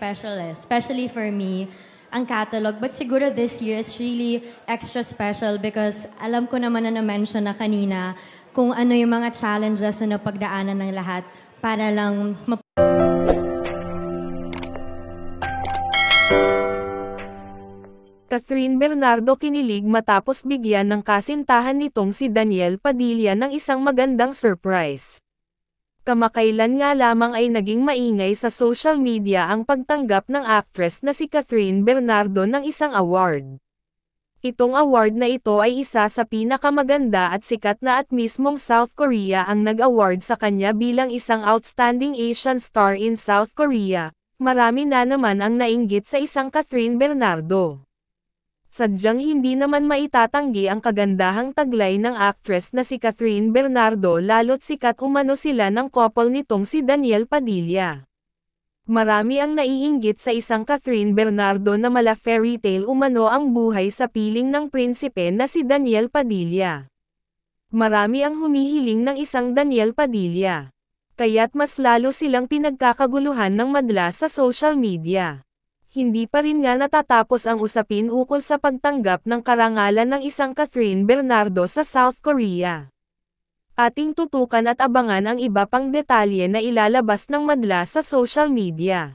special especially for me, ang catalog. But siguro this year is really extra special because alam ko naman na na-mention na kanina kung ano yung mga challenges na napagdaanan ng lahat para lang Catherine Bernardo kinilig matapos bigyan ng kasintahan nitong si Daniel Padilla ng isang magandang surprise. Kamakailan nga lamang ay naging maingay sa social media ang pagtanggap ng actress na si Catherine Bernardo ng isang award. Itong award na ito ay isa sa pinakamaganda at sikat na at mismong South Korea ang nag-award sa kanya bilang isang outstanding Asian star in South Korea. Marami na naman ang nainggit sa isang Catherine Bernardo. Sadyang hindi naman maitatanggi ang kagandahang taglay ng actress na si Catherine Bernardo lalo't sikat umano sila ng couple nitong si Daniel Padilla. Marami ang naiinggit sa isang Catherine Bernardo na mala fairy tale umano ang buhay sa piling ng prinsipe na si Daniel Padilla. Marami ang humihiling ng isang Daniel Padilla. Kaya't mas lalo silang pinagkakaguluhan ng madla sa social media. Hindi pa rin nga natatapos ang usapin ukol sa pagtanggap ng karangalan ng isang Catherine Bernardo sa South Korea. Ating tutukan at abangan ang iba pang detalye na ilalabas ng madla sa social media.